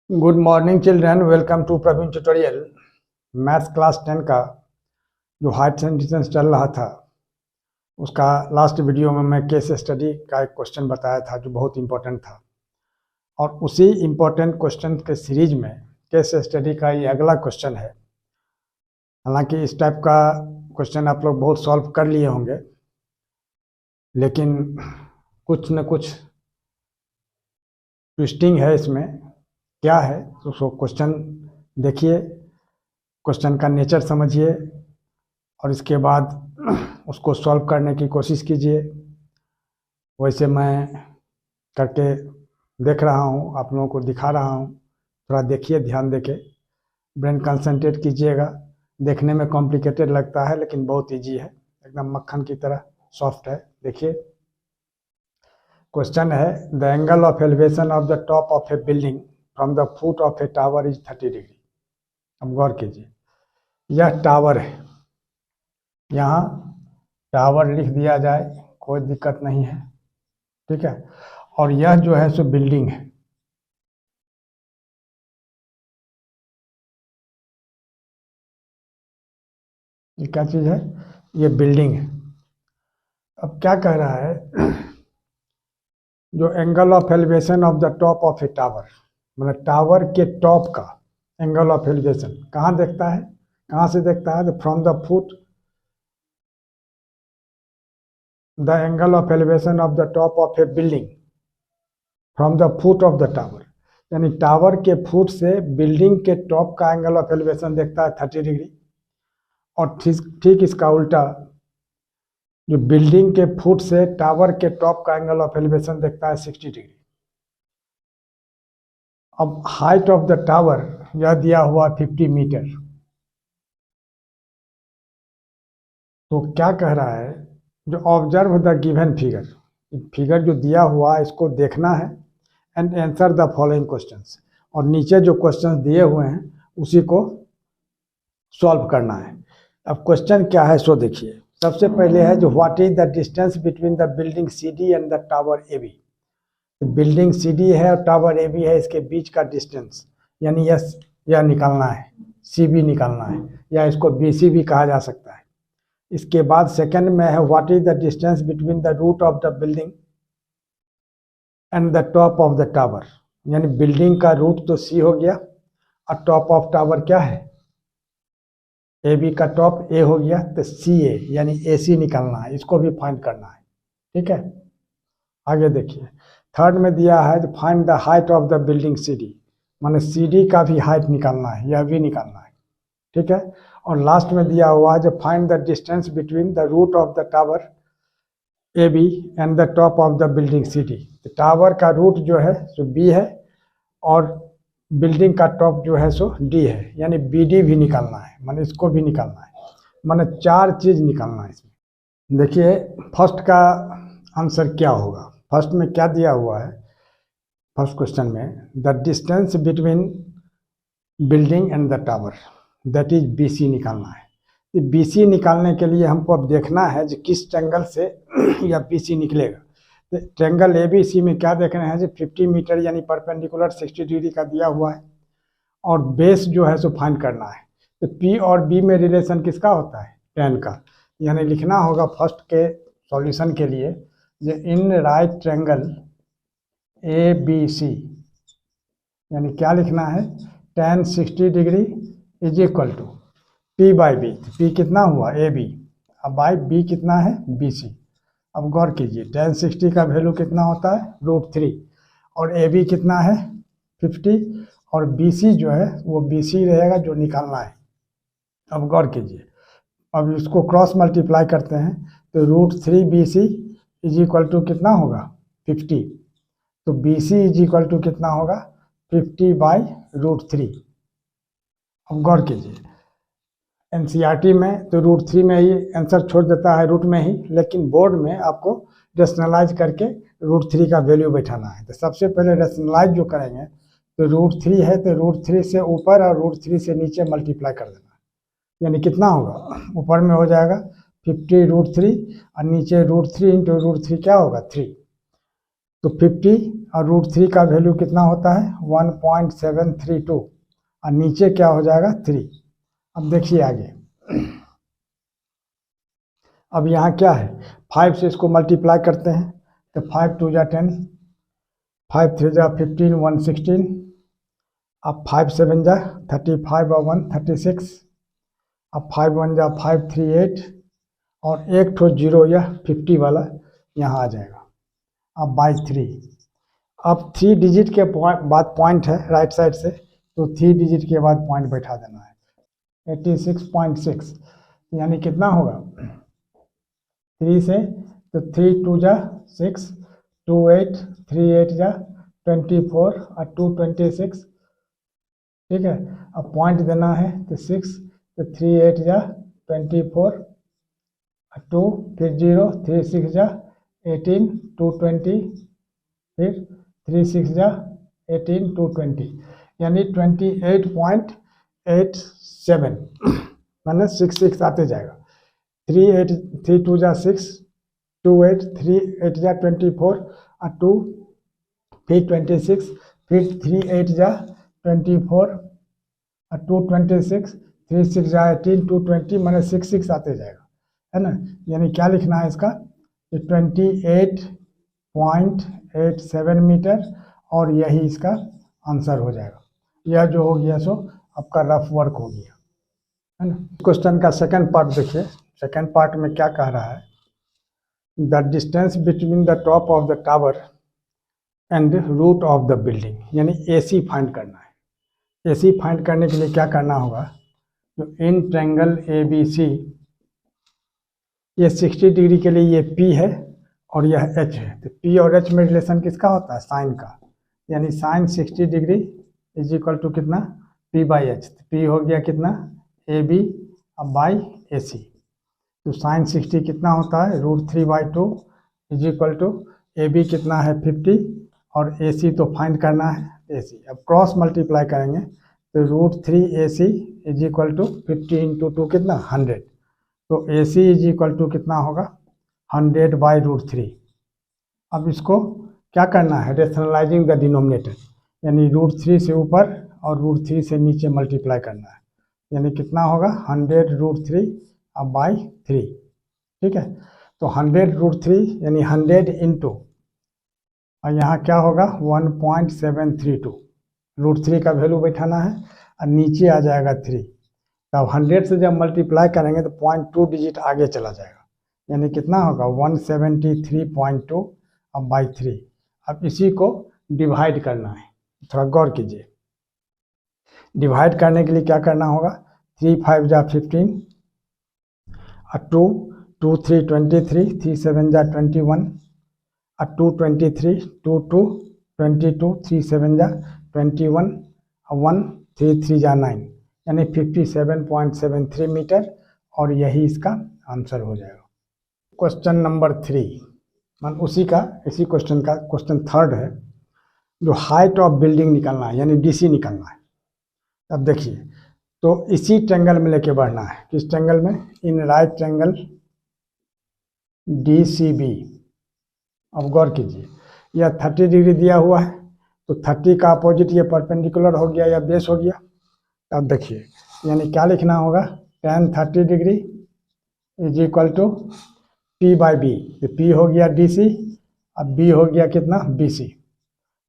Good morning children, welcome to Praveen tutorial. Maths class 10 का जो Heights and distance चल रहा था उसका लास्ट वीडियो में मैं केस स्टडी का एक क्वेश्चन बताया था जो बहुत इंपॉर्टेंट था, और उसी इम्पोर्टेंट क्वेश्चन के सीरीज में केस स्टडी का ये अगला क्वेश्चन है। हालांकि इस टाइप का क्वेश्चन आप लोग बहुत सॉल्व कर लिए होंगे, लेकिन कुछ न कुछ ट्विस्टिंग है इसमें। क्या है तो क्वेश्चन देखिए, क्वेश्चन का नेचर समझिए और इसके बाद उसको सॉल्व करने की कोशिश कीजिए। वैसे मैं करके देख रहा हूँ, आप लोगों को दिखा रहा हूँ, थोड़ा देखिए, ध्यान देके ब्रेन कंसंट्रेट कीजिएगा। देखने में कॉम्प्लिकेटेड लगता है लेकिन बहुत इजी है, एकदम मक्खन की तरह सॉफ्ट है। देखिए क्वेश्चन है, the angle of elevation of the top of A building from the foot of A tower is 30 degree. अब गौर कीजिए, यह टावर है, यहाँ टावर लिख दिया जाए, कोई दिक्कत नहीं है, ठीक है। और यह जो है सो बिल्डिंग है, ये क्या चीज़ है, ये बिल्डिंग है। अब क्या कह रहा है, जो angle of elevation of the top of A tower, मतलब टावर के टॉप का एंगल ऑफ एलिवेशन कहाँ देखता है, कहाँ से देखता है, तो from the foot, the angle of elevation of the top of A building from the foot of the tower, यानी टावर के फुट से बिल्डिंग के टॉप का एंगल ऑफ एलिवेशन देखता है 30 डिग्री। और ठीक इसका उल्टा, जो बिल्डिंग के फुट से टावर के टॉप का एंगल ऑफ एलिवेशन देखता है 60 डिग्री। अब हाइट ऑफ द टावर यह दिया हुआ 50 मीटर। तो क्या कह रहा है, जो observe the given figure, figure जो दिया हुआ है इसको देखना है, and answer the following questions, और नीचे जो क्वेश्चंस दिए हुए हैं उसी को सॉल्व करना है। अब क्वेश्चन क्या है सो देखिए। सबसे पहले है जो what is the distance between the building CD and the tower AB। Building CD है और टावर AB है, इसके बीच का डिस्टेंस यानी यह निकालना है, CB निकालना है, या इसको BC भी कहा जा सकता है। इसके बाद सेकंड में है what is the distance between the root of the building and the top of the tower, यानी बिल्डिंग का रूट तो C हो गया और टॉप ऑफ टावर क्या है, AB का टॉप A हो गया, तो CA यानी AC निकालना है, इसको भी फाइंड करना है, ठीक है। आगे देखिए, थर्ड में दिया है तो find the height of the building CD, माने CD का भी हाइट निकालना है, यह भी निकालना है, ठीक है। और लास्ट में दिया हुआ है जो find the distance between the root of the tower AB and the top of the building CD। तो टावर का रूट जो है सो B है और बिल्डिंग का टॉप जो है सो D है, यानी BD भी निकालना है, माने इसको भी निकालना है, माने 4 चीज निकालना है इसमें। देखिए फर्स्ट का आंसर क्या होगा। फर्स्ट में क्या दिया हुआ है, फर्स्ट क्वेश्चन में the distance between building and the tower that is BC निकालना है। तो BC निकालने के लिए हमको अब देखना है जो किस ट्रेंगल से यह BC निकलेगा। तो ट्रेंगल ABC में क्या देखना है, जो 50 मीटर यानी परपेंडिकुलर 60 डिग्री का दिया हुआ है, और बेस जो है सो फाइंड करना है। तो P और B में रिलेशन किसका होता है, tan का, यानी लिखना होगा फर्स्ट के सॉल्यूशन के लिए जो इन राइट ट्रेंगल ABC, यानी क्या लिखना है, tan 60 degree is equal to P by B। P कितना हुआ AB, अब बाई B कितना है BC। अब गौर कीजिए, tan 60 का वैल्यू कितना होता है √3, और AB कितना है 50, और BC जो है वो BC रहेगा जो निकालना है। अब गौर कीजिए, अब इसको क्रॉस मल्टीप्लाई करते हैं तो √3 BC इज इक्वल टू कितना होगा 50, तो BC इज इक्वल टू कितना होगा 50 बाई √3। अब गौर कीजिए, NCERT में तो √3 में ही आंसर छोड़ देता है, रूट में ही, लेकिन बोर्ड में आपको रेशनलाइज करके √3 का वैल्यू बैठाना है। तो सबसे पहले रेशनलाइज जो करेंगे तो √3 है तो √3 से ऊपर और √3 से नीचे मल्टीप्लाई कर देना, यानी कितना होगा, ऊपर में हो जाएगा 50 √3 और नीचे √3 इंटू √3 क्या होगा 3, तो 50 और √3 का वैल्यू कितना होता है 1.732 और नीचे क्या हो जाएगा 3। अब देखिए आगे, अब यहाँ क्या है 5 से इसको मल्टीप्लाई करते हैं तो 5 2 जा 10, 5 3 जा 15, 116, अब 5 7 जा 35 और 1 36, अब 5 1 जा 5 3 8 और एक ठो जीरो या 50 वाला यहाँ आ जाएगा। अब बाई 3, अब 3 डिजिट के बाद पॉइंट है राइट साइड से, तो 3 डिजिट के बाद पॉइंट बैठा देना है 86.6, यानी कितना होगा 3 से, तो 3 2 जा 6, 2 8, 3 8 जा 24 और 2 26, ठीक है। अब पॉइंट देना है तो 6, तो 3 8 जा 24, 2 फिर 0, 3 6 जा 18, 2 20, फिर 3 6 जा 18, 2 20, यानी 28.87 माने 6 आते जाएगा। 3 8 3 2 जा 6, 2 8 3 8 जा 24 और 2 फिर 26, फिर 3 8 जा 24 और 2 26, 3 6 जा 18, 2 20 माने 6 आते जाएगा, है ना। यानी क्या लिखना है इसका 28.87 मीटर और यही इसका आंसर हो जाएगा। यह जो हो गया सो आपका रफ वर्क हो गया, है ना। क्वेश्चन का सेकंड पार्ट देखिए, सेकंड पार्ट में क्या कह रहा है, the distance between the top of the tower and root of the building, यानी AC फाइंड करना है। AC फाइंड करने के लिए क्या करना होगा, जो इन ट्रायंगल ABC, ये 60 डिग्री के लिए ये P है और यह H है, तो P और H में रिलेशन किसका होता है साइन का, यानी sine 60 degree is equal to कितना P/H, तो P हो गया कितना AB अब बाई AC, तो साइन 60 कितना होता है √3/2 इज इक्वल टू AB कितना है 50 और AC तो फाइंड करना है AC, अब क्रॉस मल्टीप्लाई करेंगे तो √3AC इज इक्वल टू 50 × 2 कितना 100, तो AC इज इक्वल टू कितना होगा 100/√3। अब इसको क्या करना है रेशनलाइजिंग द डिनोमिनेटर, यानी √3 से ऊपर और √3 से नीचे मल्टीप्लाई करना है, यानी कितना होगा 100√3 अब बाई 3, ठीक है। तो 100√3 यानी 100 इंटू और यहाँ क्या होगा 1.732, √3 का वैल्यू बैठाना है और नीचे आ जाएगा 3, तब 100 से जब मल्टीप्लाई करेंगे तो 0.2 डिजिट आगे चला जाएगा, यानी कितना होगा 173.2 अब बाई 3। अब इसी को डिवाइड करना है, थोड़ा गौर कीजिए। डिवाइड करने के लिए क्या करना होगा 3 5 जा 15 और 2 2 3 23, 3 7 जा 21 और 2 23, 2 2 22, 3 7 जा 21 और 1 3 3 जा 9, यानी 57.73 मीटर और यही इसका आंसर हो जाएगा। क्वेश्चन नंबर 3 मान उसी का इसी क्वेश्चन का क्वेश्चन थर्ड है, जो हाइट ऑफ बिल्डिंग निकालना है यानी DC निकालना है। अब देखिए तो इसी ट्रायंगल में लेके बढ़ना है, किस ट्रायंगल में इन राइट ट्रायंगल DCB। अब गौर कीजिए यह 30 डिग्री दिया हुआ है, तो 30 का अपोजिट ये परपेंडिकुलर हो गया या बेस हो गया। अब देखिए यानी क्या लिखना होगा tan 30 degree is equal to P/B, तो P हो गया DC अब B हो गया कितना BC,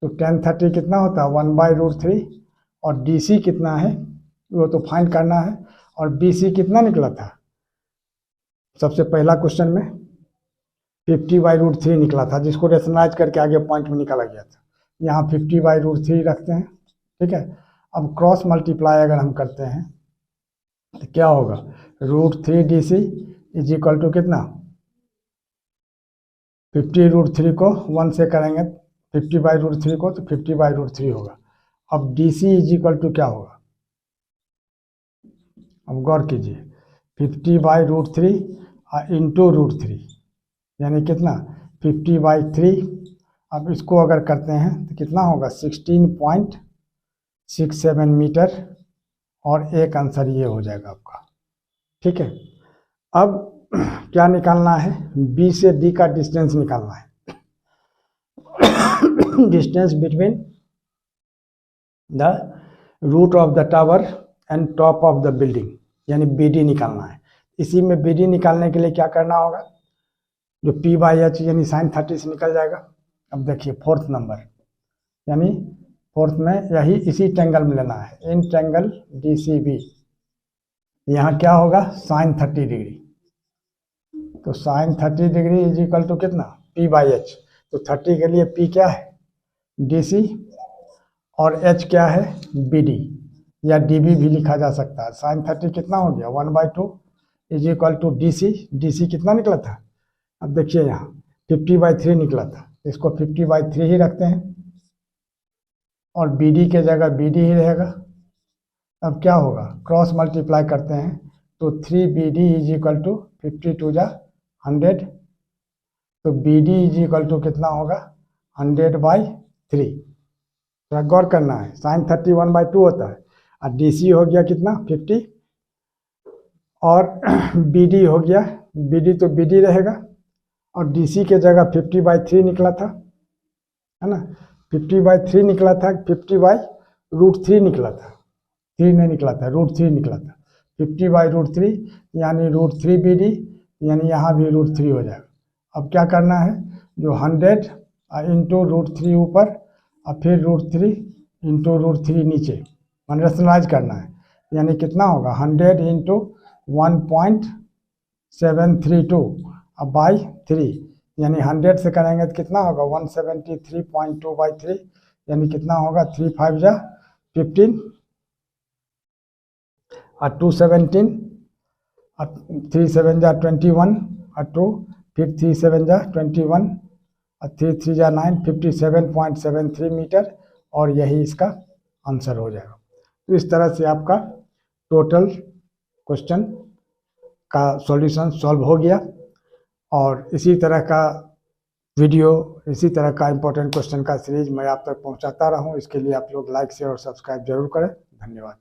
तो tan 30 कितना होता है 1/√3 और DC कितना है वो तो फाइंड करना है, और BC कितना निकला था सबसे पहला क्वेश्चन में 50/√3 निकला था, जिसको रेशनलाइज करके आगे पॉइंट में निकाला गया था। यहाँ 50/√3 रखते हैं, ठीक है। अब क्रॉस मल्टीप्लाई अगर हम करते हैं तो क्या होगा √3 DC इज इक्वल टू कितना 50√3 को 1 से करेंगे 50/√3 को तो 50/√3 होगा। अब DC इज इक्वल टू क्या होगा, अब गौर कीजिए 50/√3 इंटू √3 यानी कितना 50/3। अब इसको अगर करते हैं तो कितना होगा 16.67 मीटर और एक आंसर ये हो जाएगा आपका, ठीक है। अब क्या निकालना है B से D का डिस्टेंस निकालना है। Distance between the root of the tower and top of the building, यानी BD निकालना है। इसी में BD निकालने के लिए क्या करना होगा, जो P/H यानी sin 30 से निकल जाएगा। अब देखिए फोर्थ नंबर, यानी फोर्थ में यही इसी ट्रायंगल में लेना है, इन ट्रायंगल DCB। यहाँ क्या होगा, sin 30 डिग्री, तो sin 30 degree is equal to कितना, P/H। तो 30 के लिए P क्या है, DC, और H क्या है, BD, या DB भी लिखा जा सकता है। sin 30 कितना हो गया, 1/2 इज इक्वल टू DC कितना निकला था, अब देखिए यहाँ 50/3 निकला था, इसको 50/3 ही रखते हैं, और BD के जगह BD ही रहेगा। अब क्या होगा, क्रॉस मल्टीप्लाई करते हैं, तो 3BD इज इक्वल टू 52 जा 100, तो BD इज इक्वल टू कितना होगा, 100/3। थोड़ा गौर करना है, sin 30 1/2 होता है, और DC हो गया कितना 50, और BD हो गया, BD तो BD रहेगा, और DC के जगह 50/3 निकला था, है ना, 50/3 निकला था, 50/√3 निकला था, 3 नहीं निकला था, √3 निकला था, 50/√3 यानी √3 BD, यानी यहाँ भी √3 हो जाएगा। अब क्या करना है, जो 100 इंटू √3 ऊपर, और फिर √3 इंटू √3 नीचे, मान रेशनलाइज करना है, यानी कितना होगा, 100 इंटू 1.732 अब बाई 3, यानी 100 से करेंगे तो कितना होगा, 173.2/3, यानी कितना होगा, 3 5 जा 15, और 2 17, और 3 7 जा 21, और 2 फिर 3 7 जा 21, और 3 3 जा 9, 57.73 मीटर, और यही इसका आंसर हो जाएगा। तो इस तरह से आपका टोटल क्वेश्चन का सॉल्यूशन सॉल्व हो गया, और इसी तरह का वीडियो, इसी तरह का इंपॉर्टेंट क्वेश्चन का सीरीज मैं आप तक पहुंचाता रहूं। इसके लिए आप लोग लाइक शेयर और सब्सक्राइब जरूर करें। धन्यवाद।